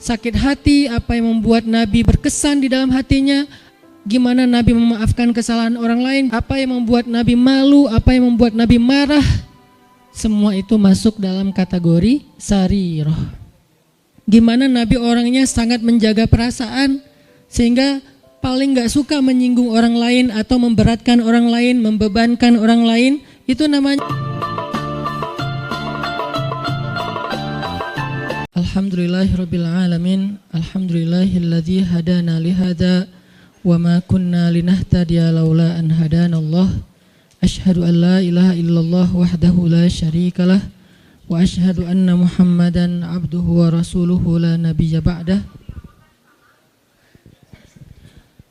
sakit hati, apa yang membuat Nabi berkesan di dalam hatinya, gimana Nabi memaafkan kesalahan orang lain, apa yang membuat Nabi malu, apa yang membuat Nabi marah. Semua itu masuk dalam kategori sarirah. Gimana Nabi orangnya sangat menjaga perasaan, sehingga paling gak suka menyinggung orang lain atau memberatkan orang lain, membebankan orang lain. Itu namanya Alhamdulillahirabbil alamin. Alhamdulillahilladzi hadana lihada wa ma kunna linahtadiya laula an hadanallah. Asyhadu an la ilaha illallah wahdahu la syarikalah wa asyhadu anna Muhammadan abduhu wa rasuluhu la nabiyya ba'dah.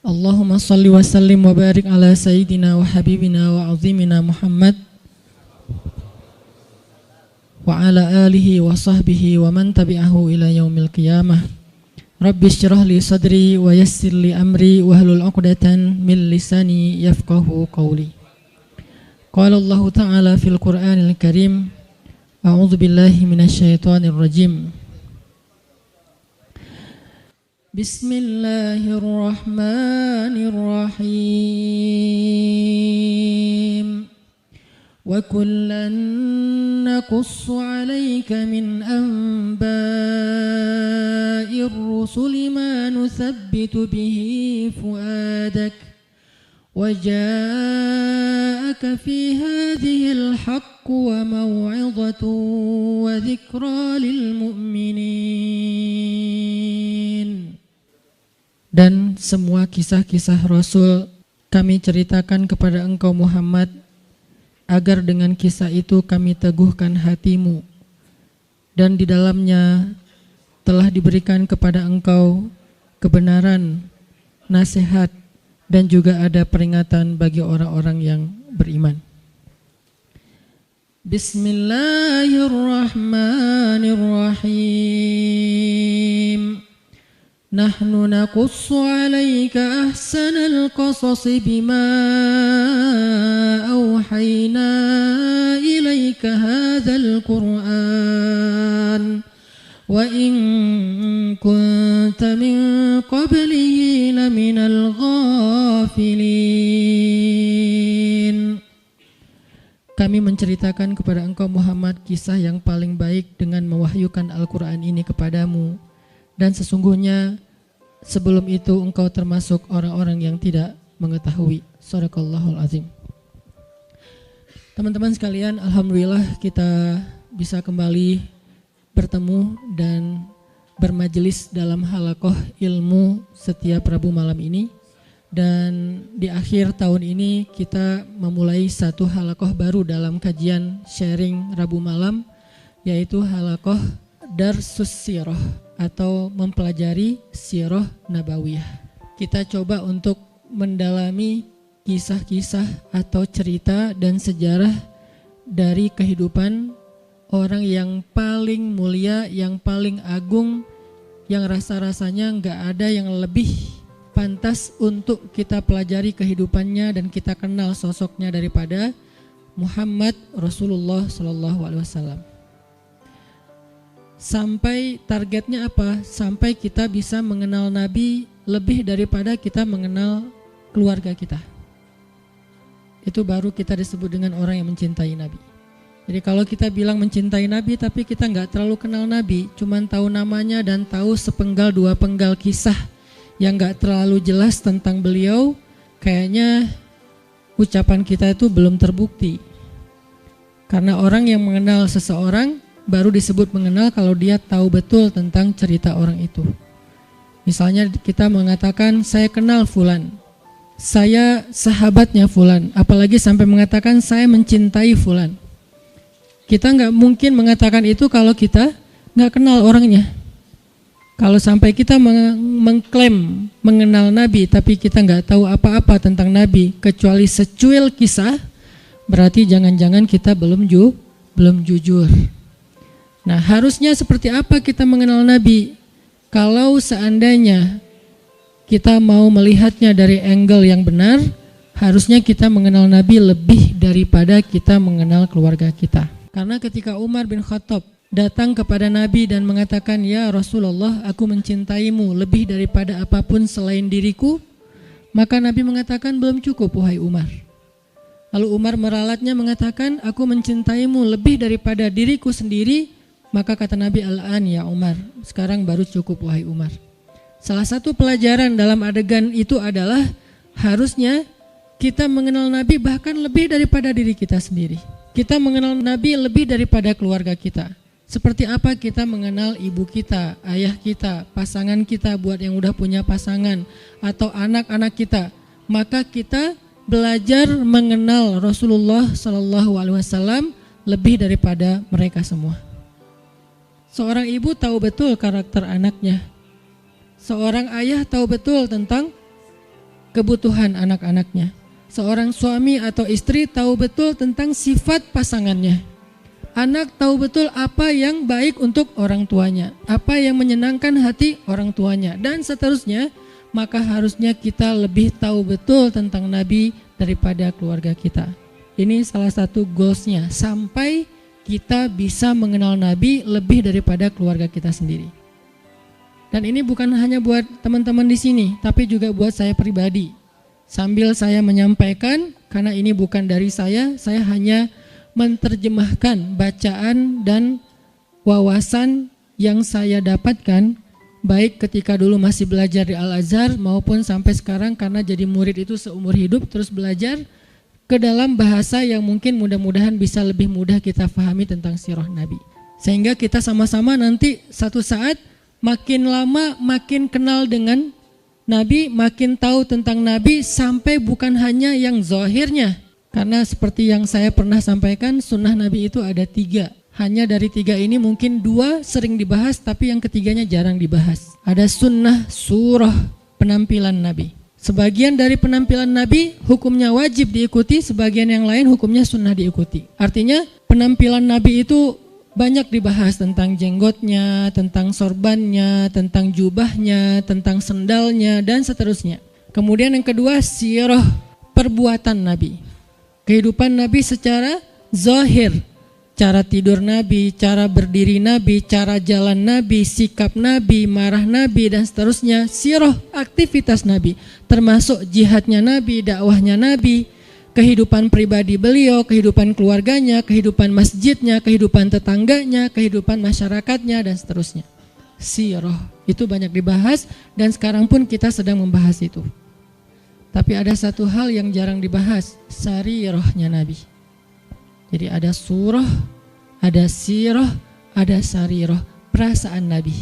Allahumma salli wa sallim wa barik ala sayyidina wa habibina wa azimina Muhammad wa ala alihi wa sahbihi wa man tabi'ahu ila yaumil qiyamah. Rabbi syrah li sadri wa yassir li amri wa hlul 'uqdatan min lisani yafqahu qawli. Qala Allah Ta'ala fil Qur'anil Karim, a'udzu billahi minasy syaithanir rajim. Bismillahirrahmanirrahim. Wa kullan naqussu 'alaika min anba'ir rusuli ma nuthabbitu bihi fu'adak wa ja'aka fi hadhil haqqu wa maw'izatun wa dhikra lil mu'minin. Dan semua kisah-kisah Rasul kami ceritakan kepada engkau Muhammad, agar dengan kisah itu kami teguhkan hatimu, dan di dalamnya telah diberikan kepada engkau kebenaran, nasihat, dan juga ada peringatan bagi orang-orang yang beriman. Bismillahirrahmanirrahim. Nahnu naqussu 'alaika ahsanal qasasi bima awhayna ilaika hadzal Qur'an wa in kunta min qablihi laminal ghafilin. Kami menceritakan kepada engkau Muhammad kisah yang paling baik dengan mewahyukan Al-Quran ini kepadamu, dan sesungguhnya sebelum itu engkau termasuk orang-orang yang tidak mengetahui. Shadaqallahul azim. Teman-teman sekalian, alhamdulillah kita bisa kembali bertemu dan bermajelis dalam halaqah ilmu setiap Rabu malam ini. Dan di akhir tahun ini kita memulai satu halaqah baru dalam kajian sharing Rabu malam, yaitu halaqah Darsus Sirah atau mempelajari Sirah Nabawiyah. Kita coba untuk mendalami kisah-kisah atau cerita dan sejarah dari kehidupan orang yang paling mulia, yang paling agung, yang rasa-rasanya gak ada yang lebih pantas untuk kita pelajari kehidupannya dan kita kenal sosoknya daripada Muhammad Rasulullah SAW. Sampai targetnya apa? Sampai kita bisa mengenal Nabi lebih daripada kita mengenal keluarga kita. Itu baru kita disebut dengan orang yang mencintai Nabi. Jadi kalau kita bilang mencintai Nabi tapi kita gak terlalu kenal Nabi, cuman tahu namanya dan tahu sepenggal dua penggal kisah yang gak terlalu jelas tentang beliau, kayaknya ucapan kita itu belum terbukti. Karena orang yang mengenal seseorang baru disebut mengenal kalau dia tahu betul tentang cerita orang itu. Misalnya kita mengatakan saya kenal fulan, saya sahabatnya fulan, apalagi sampai mengatakan saya mencintai fulan. Kita gak mungkin mengatakan itu kalau kita gak kenal orangnya. Kalau sampai kita mengklaim mengenal Nabi tapi kita nggak tahu apa-apa tentang Nabi kecuali secuil kisah, berarti jangan-jangan kita belum jujur. Nah, harusnya seperti apa kita mengenal Nabi? Kalau seandainya kita mau melihatnya dari angle yang benar, harusnya kita mengenal Nabi lebih daripada kita mengenal keluarga kita. Karena ketika Umar bin Khattab datang kepada Nabi dan mengatakan, "Ya Rasulullah, aku mencintaimu lebih daripada apapun selain diriku." Maka Nabi mengatakan, "Belum cukup wahai Umar." Lalu Umar meralatnya mengatakan, "Aku mencintaimu lebih daripada diriku sendiri." Maka kata Nabi, "Al-an ya Umar, sekarang baru cukup wahai Umar." Salah satu pelajaran dalam adegan itu adalah harusnya kita mengenal Nabi bahkan lebih daripada diri kita sendiri. Kita mengenal Nabi lebih daripada keluarga kita. Seperti apa kita mengenal ibu kita, ayah kita, pasangan kita buat yang udah punya pasangan, atau anak-anak kita. Maka kita belajar mengenal Rasulullah SAW lebih daripada mereka semua. Seorang ibu tahu betul karakter anaknya. Seorang ayah tahu betul tentang kebutuhan anak-anaknya. Seorang suami atau istri tahu betul tentang sifat pasangannya. Anak tahu betul apa yang baik untuk orang tuanya, apa yang menyenangkan hati orang tuanya, dan seterusnya. Maka harusnya kita lebih tahu betul tentang Nabi daripada keluarga kita. Ini salah satu goalsnya, sampai kita bisa mengenal Nabi lebih daripada keluarga kita sendiri. Dan ini bukan hanya buat teman-teman di sini, tapi juga buat saya pribadi. Sambil saya menyampaikan, karena ini bukan dari saya hanya menerjemahkan bacaan dan wawasan yang saya dapatkan, baik ketika dulu masih belajar di Al-Azhar maupun sampai sekarang karena jadi murid itu seumur hidup terus belajar ke dalam bahasa yang mungkin mudah-mudahan bisa lebih mudah kita fahami tentang sirah Nabi. Sehingga kita sama-sama nanti satu saat makin lama makin kenal dengan Nabi, makin tahu tentang Nabi, sampai bukan hanya yang zahirnya. Karena seperti yang saya pernah sampaikan, sunnah Nabi itu ada 3. Hanya dari 3 ini mungkin 2 sering dibahas, tapi yang ketiganya jarang dibahas. Ada sunnah surah penampilan Nabi. Sebagian dari penampilan Nabi hukumnya wajib diikuti, sebagian yang lain hukumnya sunnah diikuti. Artinya penampilan Nabi itu banyak dibahas, tentang jenggotnya, tentang sorbannya, tentang jubahnya, tentang sendalnya, dan seterusnya. Kemudian yang kedua, sirah perbuatan Nabi. Kehidupan Nabi secara zahir. Cara tidur Nabi, cara berdiri Nabi, cara jalan Nabi, sikap Nabi, marah Nabi, dan seterusnya. Sirah aktivitas Nabi, termasuk jihadnya Nabi, dakwahnya Nabi, kehidupan pribadi beliau, kehidupan keluarganya, kehidupan masjidnya, kehidupan tetangganya, kehidupan masyarakatnya, dan seterusnya. Sirah itu banyak dibahas dan sekarang pun kita sedang membahas itu. Tapi ada satu hal yang jarang dibahas, sarirahnya Nabi. Jadi ada surah, ada sirah, ada sarirah, perasaan Nabi.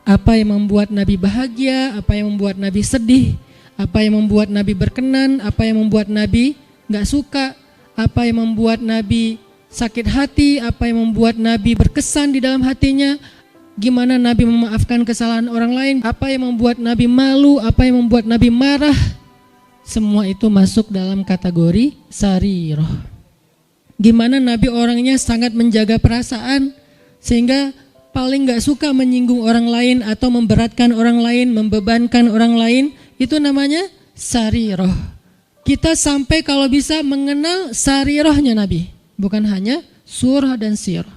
Apa yang membuat Nabi bahagia, apa yang membuat Nabi sedih, apa yang membuat Nabi berkenan, apa yang membuat Nabi gak suka, apa yang membuat Nabi sakit hati, apa yang membuat Nabi berkesan di dalam hatinya, gimana Nabi memaafkan kesalahan orang lain, apa yang membuat Nabi malu, apa yang membuat Nabi marah. Semua itu masuk dalam kategori sarirah. Gimana Nabi orangnya sangat menjaga perasaan, sehingga paling gak suka menyinggung orang lain atau memberatkan orang lain, membebankan orang lain. Itu namanya sarirah. Kita sampai kalau bisa mengenal sarirahnya Nabi, bukan hanya surah dan sirah,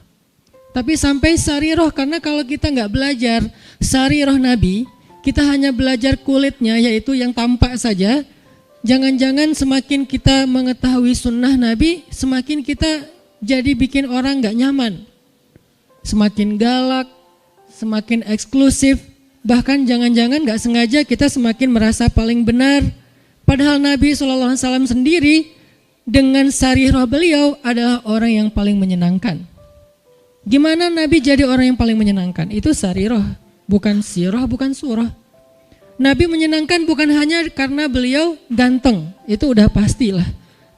tapi sampai sarirah. Karena kalau kita nggak belajar sarirah Nabi, kita hanya belajar kulitnya, yaitu yang tampak saja. Jangan-jangan semakin kita mengetahui sunnah Nabi, semakin kita jadi bikin orang nggak nyaman, semakin galak, semakin eksklusif. Bahkan jangan-jangan gak sengaja kita semakin merasa paling benar. Padahal Nabi SAW sendiri dengan sarirah beliau adalah orang yang paling menyenangkan. Gimana Nabi jadi orang yang paling menyenangkan? Itu sarirah, bukan sirah, bukan surah. Nabi menyenangkan bukan hanya karena beliau ganteng, itu udah pastilah.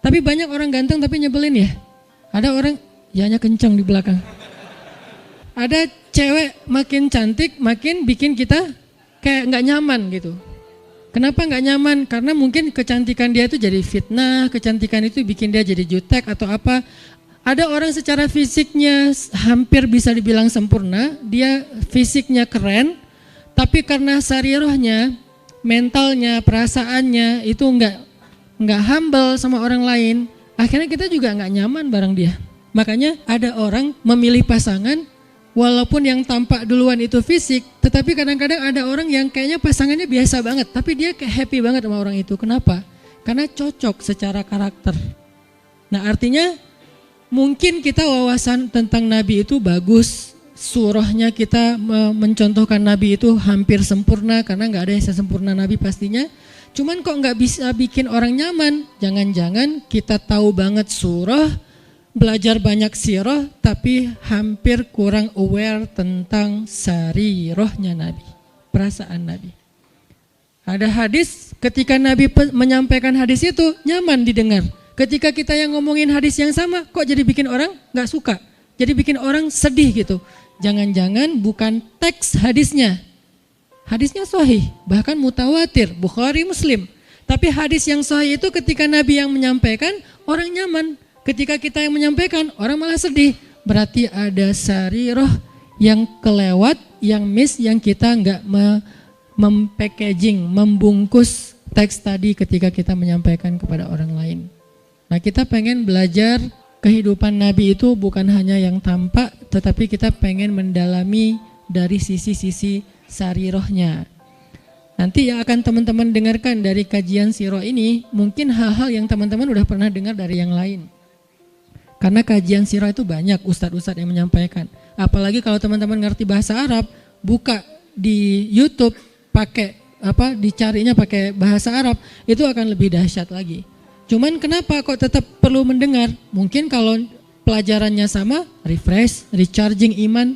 Tapi banyak orang ganteng tapi nyebelin ya. Ada orang, yanya kencang di belakang. Ada cewek makin cantik makin bikin kita kayak gak nyaman gitu. Kenapa gak nyaman? Karena mungkin kecantikan dia itu jadi fitnah, kecantikan itu bikin dia jadi jutek atau apa. Ada orang secara fisiknya hampir bisa dibilang sempurna, dia fisiknya keren, tapi karena sarirahnya, mentalnya, perasaannya itu nggak humble sama orang lain, akhirnya kita juga nggak nyaman bareng dia. Makanya ada orang memilih pasangan walaupun yang tampak duluan itu fisik, tetapi kadang-kadang ada orang yang kayaknya pasangannya biasa banget, tapi dia kayak happy banget sama orang itu. Kenapa? Karena cocok secara karakter. Nah, artinya mungkin kita wawasan tentang Nabi itu bagus, surahnya kita mencontohkan Nabi itu hampir sempurna, karena nggak ada yang sempurna Nabi pastinya. Cuman kok nggak bisa bikin orang nyaman? Jangan-jangan kita tahu banget surah, belajar banyak sirah, tapi hampir kurang aware tentang sarirahnya Nabi, perasaan Nabi. Ada hadis, ketika Nabi menyampaikan hadis itu nyaman didengar. Ketika kita yang ngomongin hadis yang sama, kok jadi bikin orang gak suka, jadi bikin orang sedih gitu. Jangan-jangan bukan teks hadisnya. Hadisnya sahih, bahkan mutawatir, Bukhari, Muslim. Tapi hadis yang sahih itu ketika Nabi yang menyampaikan, orang nyaman. Ketika kita yang menyampaikan, orang malah sedih. Berarti ada sarirah yang kelewat, yang miss, yang kita nggak mem-packaging, membungkus teks tadi ketika kita menyampaikan kepada orang lain. Nah, kita pengen belajar kehidupan Nabi itu bukan hanya yang tampak, tetapi kita pengen mendalami dari sisi-sisi sarirahnya. Nanti yang akan teman-teman dengarkan dari kajian sirah ini, mungkin hal-hal yang teman-teman udah pernah dengar dari yang lain. Karena kajian sirah itu banyak ustadz-ustadz yang menyampaikan. Apalagi kalau teman-teman ngerti bahasa Arab, buka di YouTube dicarinya pakai bahasa Arab, itu akan lebih dahsyat lagi. Cuman kenapa kok tetap perlu mendengar? Mungkin kalau pelajarannya sama, refresh, recharging iman.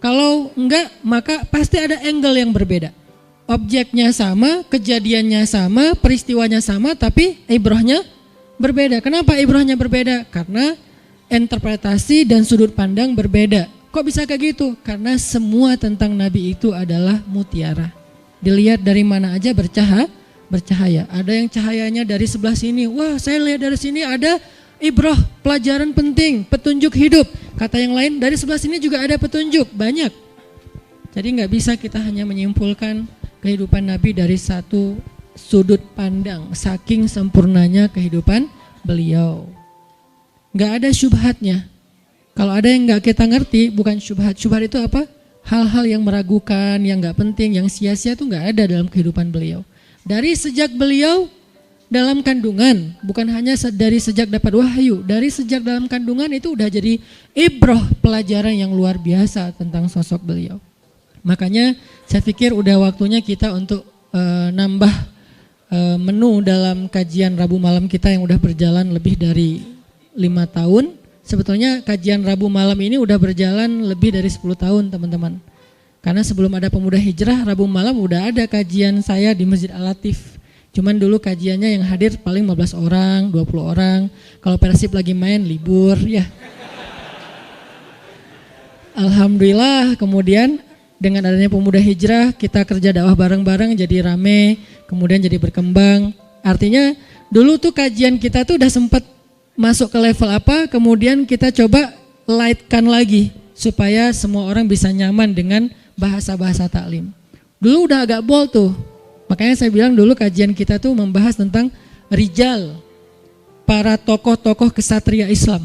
Kalau enggak, maka pasti ada angle yang berbeda. Objeknya sama, kejadiannya sama, peristiwanya sama, tapi ibrahnya berbeda. Kenapa ibrahnya berbeda? Karena interpretasi dan sudut pandang berbeda. Kok bisa kayak gitu? Karena semua tentang Nabi itu adalah mutiara. Dilihat dari mana aja bercahaya. Ada yang cahayanya dari sebelah sini. Wah, saya lihat dari sini ada ibrah, pelajaran penting, petunjuk hidup. Kata yang lain, dari sebelah sini juga ada petunjuk, banyak. Jadi nggak bisa kita hanya menyimpulkan kehidupan Nabi dari satu sudut pandang. Saking sempurnanya kehidupan beliau. Nggak ada syubhatnya. Kalau ada yang nggak kita ngerti, bukan syubhat. Syubhat itu apa? Hal-hal yang meragukan, yang nggak penting, yang sia-sia itu nggak ada dalam kehidupan beliau. Dari sejak beliau dalam kandungan, bukan hanya dari sejak dapat wahyu, dari sejak dalam kandungan itu udah jadi ibrah, pelajaran yang luar biasa tentang sosok beliau. Makanya saya pikir udah waktunya kita untuk nambah menu dalam kajian Rabu malam kita yang udah berjalan lebih dari 5 tahun. Sebetulnya kajian Rabu malam ini udah berjalan lebih dari 10 tahun teman-teman. Karena sebelum ada Pemuda Hijrah, Rabu malam udah ada kajian saya di Masjid Al-Latif. Cuman dulu kajiannya yang hadir paling 15 orang, 20 orang. Kalau Persib lagi main libur ya. Alhamdulillah kemudian dengan adanya Pemuda Hijrah kita kerja dakwah bareng-bareng jadi rame, kemudian jadi berkembang. Artinya dulu tuh kajian kita tuh udah sempat masuk ke level apa, kemudian kita coba lightkan lagi supaya semua orang bisa nyaman dengan bahasa-bahasa taklim. Dulu udah agak bold tuh, makanya saya bilang dulu kajian kita tuh membahas tentang rijal, para tokoh-tokoh kesatria Islam.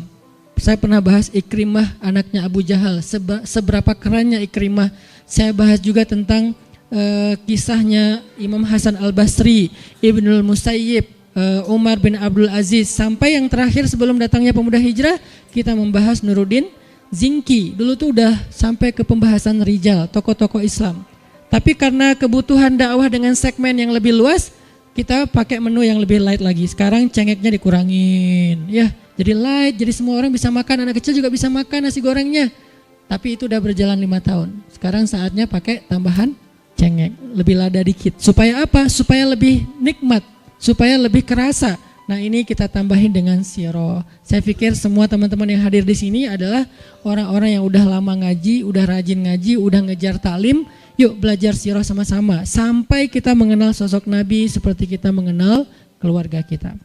Saya pernah bahas Ikrimah anaknya Abu Jahal, seberapa kerennya Ikrimah. Saya bahas juga tentang kisahnya Imam Hasan Al-Basri, Ibnul Musayyib, Umar bin Abdul Aziz, sampai yang terakhir sebelum datangnya Pemuda Hijrah kita membahas Nuruddin Zinki. Dulu tuh udah sampai ke pembahasan rijal, tokoh-tokoh Islam. Tapi karena kebutuhan dakwah dengan segmen yang lebih luas, kita pakai menu yang lebih light lagi. Sekarang cengeknya dikurangin, ya. Jadi light, jadi semua orang bisa makan, anak kecil juga bisa makan nasi gorengnya. Tapi itu udah berjalan 5 tahun. Sekarang saatnya pakai tambahan cengek, lebih lada dikit. Supaya apa? Supaya lebih nikmat, supaya lebih kerasa. Nah ini kita tambahin dengan sirah. Saya pikir semua teman-teman yang hadir di sini adalah orang-orang yang udah lama ngaji, udah rajin ngaji, udah ngejar taklim. Yuk belajar sirah sama-sama sampai kita mengenal sosok Nabi seperti kita mengenal keluarga kita.